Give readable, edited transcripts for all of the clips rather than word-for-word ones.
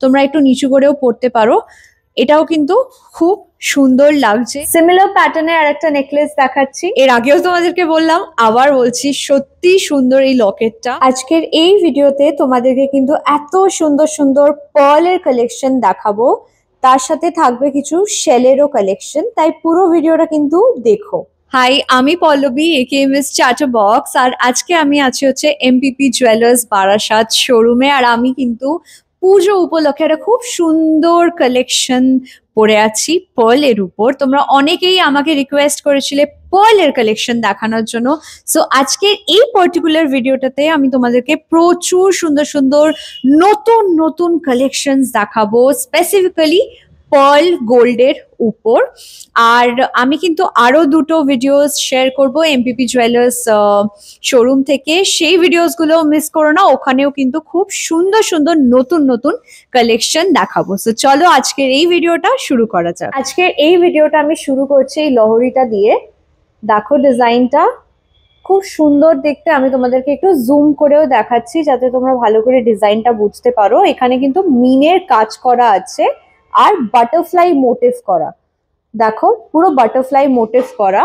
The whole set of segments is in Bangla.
তোমরা একটু নিচু করেও পরতে পারো। এটাও কিন্তু খুব সুন্দর লাগছে। সিমিলার প্যাটার্নের আরেকটা নেকলেস দেখাচ্ছি, এর আগেও তোমাদেরকে বললাম, আবার বলছি, সত্যি সুন্দর এই লকেটটা। আজকের এই ভিডিওতে তোমাদেরকে কিন্তু এত সুন্দর সুন্দর পার্লের কালেকশন দেখাবো, তার সাথে থাকবে কিছু শেলেরও কালেকশন, তাই পুরো ভিডিওটা কিন্তু দেখো। হাই, আমি পল্লবী, একেএমএস চার্টার বক্স, আর আজকে আমি আছি হচ্ছে এমপিপি জুয়েলার্স বারাসাত শোরুমে। আর আমি কিন্তু পুজো উপলক্ষে একটা খুব সুন্দর কালেকশন পরে আছি পার্লের উপর। তোমরা অনেকেই আমাকে রিকোয়েস্ট করেছিলে পার্লের কালেকশন দেখানোর জন্য। সো আজকের এই পার্টিকুলার ভিডিওটাতে আমি তোমাদেরকে প্রচুর সুন্দর সুন্দর নতুন নতুন কালেকশনস দেখাবো, স্পেসিফিক্যালি পার্ল গোল্ডের উপর। আর আমি কিন্তু আরো দুটো ভিডিওস শেয়ার করব এমপিপি জুয়েলার্স শোরুম থেকে, সেই ভিডিওসগুলো মিস করো না, ওখানেও কিন্তু খুব সুন্দর সুন্দর নতুন নতুন কালেকশন দেখাবো। সো চলো আজকের এই ভিডিওটা শুরু করা যাক। আজকের এই ভিডিওটা আমি শুরু করছি এই লহরিটা দিয়ে। দেখো ডিজাইনটা খুব সুন্দর দেখতে, আমি তোমাদেরকে একটু জুম করেও দেখাচ্ছি যাতে তোমরা ভালো করে ডিজাইনটা বুঝতে পারো। এখানে কিন্তু মিনের কাজ করা আছে আর বাটারফ্লাই মোটিভ করা, দেখো পুরো বাটারফ্লাই মোটিভ করা।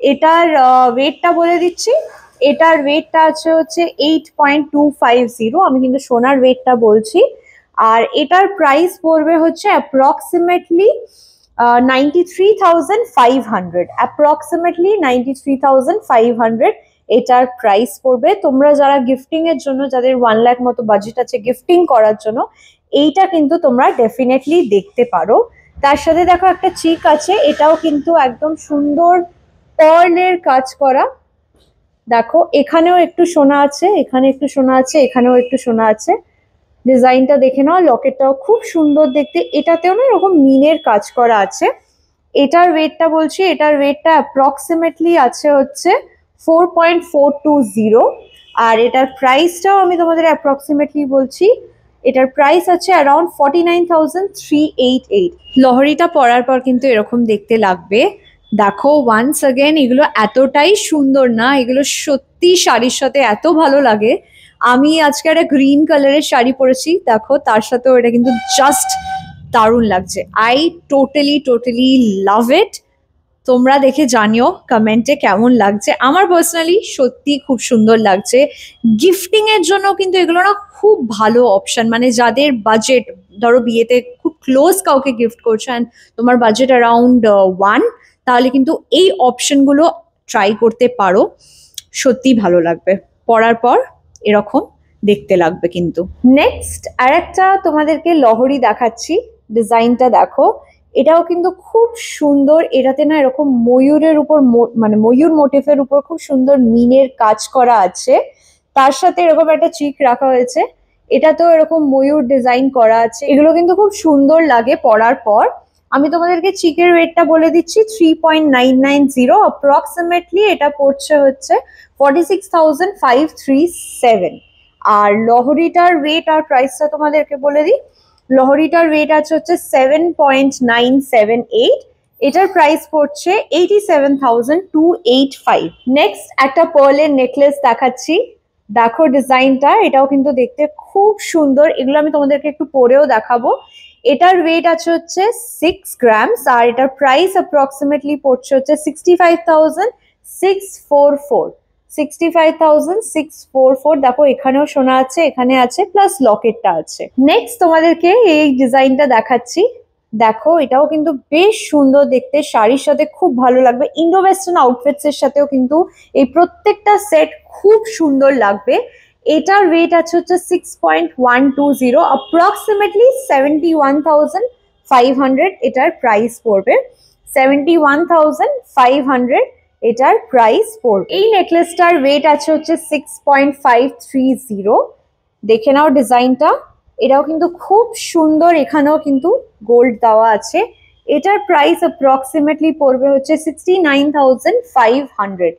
এটার ওয়েটটা বলে দিচ্ছি, এটার ওয়েটটা আছে হচ্ছে 8.250, আমি কিন্তু সোনার ওয়েটটা বলছি। আর এটার প্রাইস পড়বে হচ্ছে অ্যাপ্রক্সিমেটলি 93,500, অ্যাপ্রক্সিমেটলি 93,500 এটার প্রাইস পড়বে। তোমরা যারা গিফটিং এর জন্য, যাদের 1 লাখ মতো বাজেট আছে গিফটিং করার জন্য, এইটা কিন্তু তোমরা ডেফিনেটলি দেখতে পারো। তার সাথে দেখো একটা চিক আছে, এটাও কিন্তু একদম সুন্দর পার্লের কাজ করা। দেখো এখানেও একটু সোনা আছে, এখানে একটু সোনা আছে, এখানেও একটু সোনা আছে। ডিজাইনটা দেখে নাও, লকেটটাও খুব সুন্দর দেখতে, এটাতেও না এরকম মিনের কাজ করা আছে। এটার ওয়েটটা বলছি, এটার ওয়েটটা অ্যাপ্রক্সিমেটলি আছে হচ্ছে 4.420, আর এটার প্রাইসটাও আমি তোমাদের অ্যাপ্রক্সিমেটলি বলছি, এটার প্রাইস আছে অ্যারাউন্ড 49,388। লহরিটা পরার পর কিন্তু এরকম দেখতে লাগবে। দেখো ওয়ান্স অ্যাগেন, এগুলো এতটাই সুন্দর না, এগুলো সত্যি শাড়ির সাথে এত ভালো লাগে। আমি আজকে একটা গ্রিন কালারের শাড়ি পরেছি, দেখো তার সাথেও এটা কিন্তু জাস্ট দারুণ লাগছে। আই টোটালি লাভ ইট। তোমরা দেখে জানিও কমেন্টে কেমন লাগছে। আমার পার্সোনালি সত্যি খুব সুন্দর লাগছে। গিফটিং এর জন্য কিন্তু এগুলো না খুব ভালো অপশন, মানে যাদের বাজেট, ধরো বিয়েতে খুব ক্লোজ কাউকে গিফট করছো অ্যান্ড তোমার বাজেট অ্যারাউন্ড 1, তাহলে কিন্তু এই অপশনগুলো ট্রাই করতে পারো, সত্যি ভালো লাগবে পরার পর, এরকম দেখতে লাগবে কিন্তু। নেক্সট আরেকটা তোমাদেরকে লহরি দেখাচ্ছি, ডিজাইনটা দেখো, এটাও কিন্তু খুব সুন্দর। এটাতে না এরকম ময়ূরের উপর, মানে ময়ূর মোটিফের উপর খুব সুন্দর মিনের কাজ করা আছে, তার সাথে এরকম একটা চিক রাখা হয়েছে, এটাতেও এরকম ময়ূর ডিজাইন করা আছে। এগুলো কিন্তু খুব সুন্দর লাগে পরার পর। আমি তোমাদেরকে চিকের ওয়েটটা বলে দিচ্ছি, 3.990, অ্যাপ্রক্সিমেটলি এটা পড়ছে হচ্ছে 46,537। আর লহরিটার ওয়েট আর প্রাইসটা তোমাদেরকে বলে দিই, লহরিটার ওয়েট আছে হচ্ছে 7.978, এটার প্রাইস পড়ছে 87,285। নেক্সট একটা পার্লের নেকলেস দেখাচ্ছি, দেখো ডিজাইনটা, এটাও কিন্তু দেখতে খুব সুন্দর। এগুলো আমি তোমাদেরকে একটু পরেও দেখাবো। এটার ওয়েট আছে হচ্ছে 6 গ্রামস, আর এটার প্রাইস অ্যাপ্রক্সিমেটলি পড়ছে হচ্ছে 65,644, 65,644। দেখো এখানেও সোনা আছে, এখানে আছে, প্লাস লকেটটা আছে। নেক্সট তোমাদেরকে এই ডিজাইনটা দেখাচ্ছি, দেখো এটাও কিন্তু বেশ সুন্দর দেখতে, শাড়ির সাথে খুব ভালো লাগবে, ইন্ডো ওয়েস্টার্ন আউটফিটস এর সাথেও কিন্তু এই প্রত্যেকটা সেট খুব সুন্দর লাগবে। এটার ওয়েট আছে হচ্ছে 6.120, অ্যাপ্রক্সিমেটলি 71,500 এটার প্রাইস পড়বে, 71,500 এটার প্রাইস পড়বে। এই নেকলেসটার ওয়েট আছে হচ্ছে 6.530, দেখে নাও ডিজাইনটা, এটাও কিন্তু খুব সুন্দর, এখানেও কিন্তু গোল্ড দেওয়া আছে। এটার প্রাইস অ্যাপ্রক্সিমেটলি পড়বে হচ্ছে 69,500,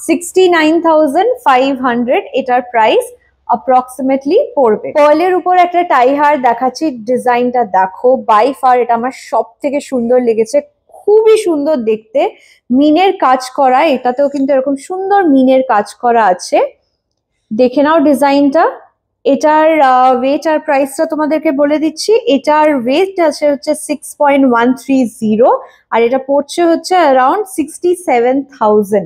69,500 এটার প্রাইস অ্যাপ্রক্সিমেটলি পড়বে। পার্লের উপর একটা টাই হার দেখাচ্ছি, ডিজাইনটা দেখো, বাই ফার এটা আমার সব থেকে সুন্দর লেগেছে, খুবই সুন্দর দেখতে, মিনের কাজ করা, এটাতেও কিন্তু এরকম সুন্দর মিনের কাজ করা আছে, দেখে নাও ডিজাইনটা, এটার ওয়েট আর প্রাইসটা তোমাদেরকে বলে দিচ্ছি। এটার ওয়েট আছে হচ্ছে 6.130 আর এটা পড়ছে হচ্ছে অ্যারাউন্ড 67,000,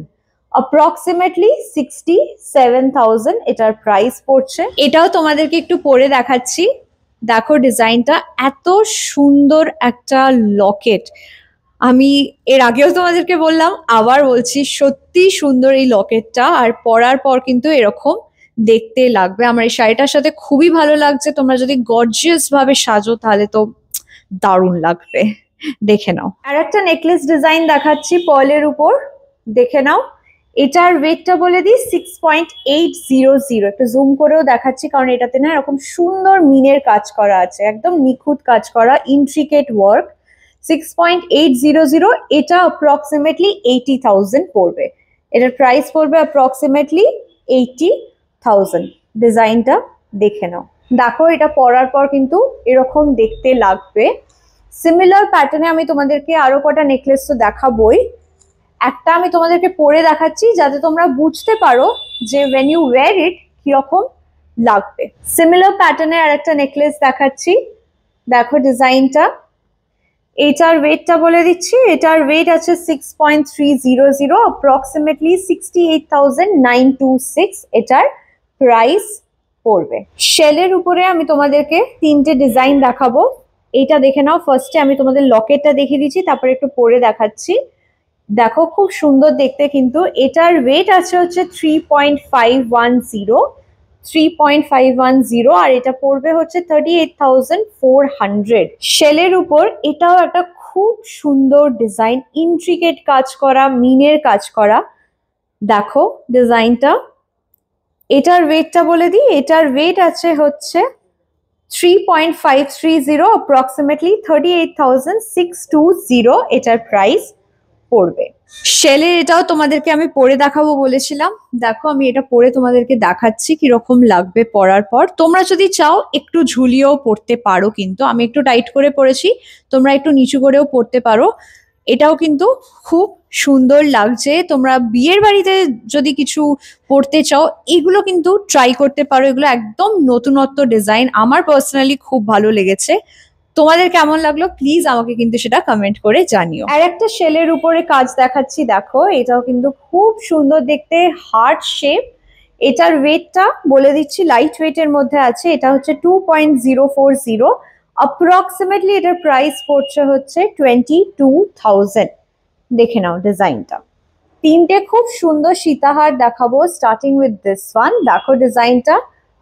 অ্যাপ্রক্সিমেটলি 67,000 এটার প্রাইস পড়ছে। এটাও তোমাদেরকে একটু পরে দেখাচ্ছি। দেখো ডিজাইনটা, এত সুন্দর একটা লকেট। আমি এর আগেও তোমাদেরকে বললাম, আবার বলছি, সত্যি সুন্দর এই লকেটটা। আর পরার পর কিন্তু এরকম দেখতে লাগবে। আমার এই শাড়িটার সাথে খুবই ভালো লাগছে। তোমরা যদি গর্জিয়াস ভাবে সাজো তাহলে তো দারুণ লাগবে। দেখে নাও। আর একটা নেকলেস ডিজাইন দেখাচ্ছি পার্লের উপর, দেখে নাও। এটার ওয়েটটা বলে দিই 6.800। একটু জুম করেও দেখাচ্ছি কারণ এটাতে না এরকম সুন্দর মিনের কাজ করা আছে, একদম নিখুঁত কাজ করা, ইন্ট্রিকেট ওয়ার্ক। 6.800, এটা অ্যাপ্রক্সিমেটলি 80,000 পড়বে। এটার প্রাইস পড়বে অ্যাপ্রক্সিমেটলি 80,000। ডিজাইনটা দেখে নাও। দেখো এটা পরার পর কিন্তু এরকম দেখতে লাগবে। সিমিলার প্যাটার্নে আমি তোমাদেরকে আরো কটা নেকলেস তো দেখাবোই। একটা আমি তোমাদেরকে পরে দেখাচ্ছি যাতে তোমরা বুঝতে পারো যে when you wear it কিরকম লাগবে। সিমিলার প্যাটার্নে আর একটা নেকলেস দেখাচ্ছি, দেখো ডিজাইনটা। এটার ওয়েটটা বলে দিচ্ছি। এটার ওয়েট আছে 6.300, অ্যাপ্রক্সিমেটলি 68,926 এটার প্রাইস পড়বে। শেলের উপরে আমি তোমাদেরকে তিনটে ডিজাইন দেখাবো। এইটা দেখে নাও। ফার্স্টে আমি তোমাদের লকেটটা দেখিয়ে দিচ্ছি, তারপরে একটু পরে দেখাচ্ছি। দেখো খুব সুন্দর দেখতে কিন্তু। এটার ওয়েট আছে হচ্ছে 3.510 আর এটা পড়বে হচ্ছে 38,400। শেলের উপর এটাও একটা খুব সুন্দর ডিজাইন, ইন্ট্রিকেট কাজ করা, মিনের কাজ করা। দেখো ডিজাইনটা। এটার ওয়েটটা বলে দিই। এটার ওয়েট আছে হচ্ছে 3.530, অ্যাপ্রক্সিমেটলি 38,620 এটার প্রাইস পড়বে। শেলের এটাও তোমাদেরকে আমি পরে দেখাবো বলেছিলাম। দেখো আমি এটা পরে তোমাদেরকে দেখাচ্ছি কিরকম লাগবে পরার পর। তোমরা যদি চাও একটু ঝুলিয়েও পরতে পারো, কিন্তু আমি একটু টাইট করে পরেছি, তোমরা একটু নিচু করেও পরতে পারো। এটাও কিন্তু খুব সুন্দর লাগছে। তোমরা বিয়ের বাড়িতে যদি কিছু পরতে চাও এগুলো কিন্তু ট্রাই করতে পারো। এগুলো একদম নতুনত্ব ডিজাইন, আমার পার্সোনালি খুব ভালো লেগেছে। তোমাদের কেমন লাগলো প্লিজ আমাকে কিন্তু সেটা কমেন্ট করে জানিও। আর একটা শেলের উপরে কাজ দেখাচ্ছি, দেখো এটাও কিন্তু খুব সুন্দর দেখতে, হার্ট শেপ। এটার ওয়েটটা বলে দিচ্ছি, লাইট ওয়েটের মধ্যে আছে। এটা হচ্ছে 2.040, অ্যাপ্রক্সিমেটলি এটার প্রাইস পড়ছে হচ্ছে 22,000। দেখে নাও ডিজাইনটা। তিনটে খুব সুন্দর সীতাহার দেখাবো, স্টার্টিং উইথ দিস ওয়ান। দেখো ডিজাইনটা,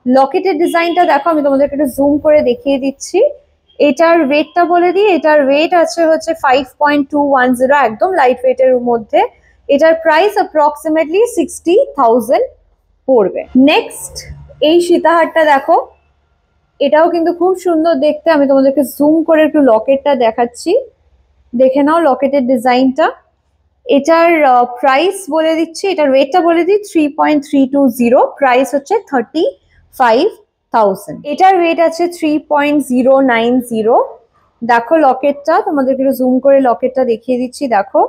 লকেটের ডিজাইনটা দেখো। আমি তোমাদেরকে একটু জুম করে দেখিয়ে দিচ্ছি। এটার ওয়েটটা বলে দিই। এটার ওয়েট আছে হচ্ছে 5.210, একদম লাইট ওয়েটের মধ্যে। এটার প্রাইস অ্যাপ্রক্সিমেটলি 60,000 পড়বে। নেক্সট এই সীতাহারটা দেখো, এটাও কিন্তু খুব সুন্দর দেখতে। আমি তোমাদেরকে জুম করে একটু লকেটটা দেখাচ্ছি, দেখে নাও লকেটের ডিজাইনটা। এটার প্রাইস বলে দিচ্ছি। এটার ওয়েটটা বলে দিই 3.320, প্রাইস হচ্ছে 35,000। এটার ওয়েট আছে 3.090। দেখো লকেটটা, তোমাদেরকে একটু জুম করে লকেটটা দেখিয়ে দিচ্ছি। দেখো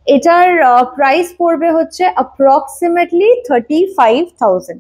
এটার প্রাইস পড়বে হচ্ছে অ্যাপ্রক্সিমেটলি 35,000।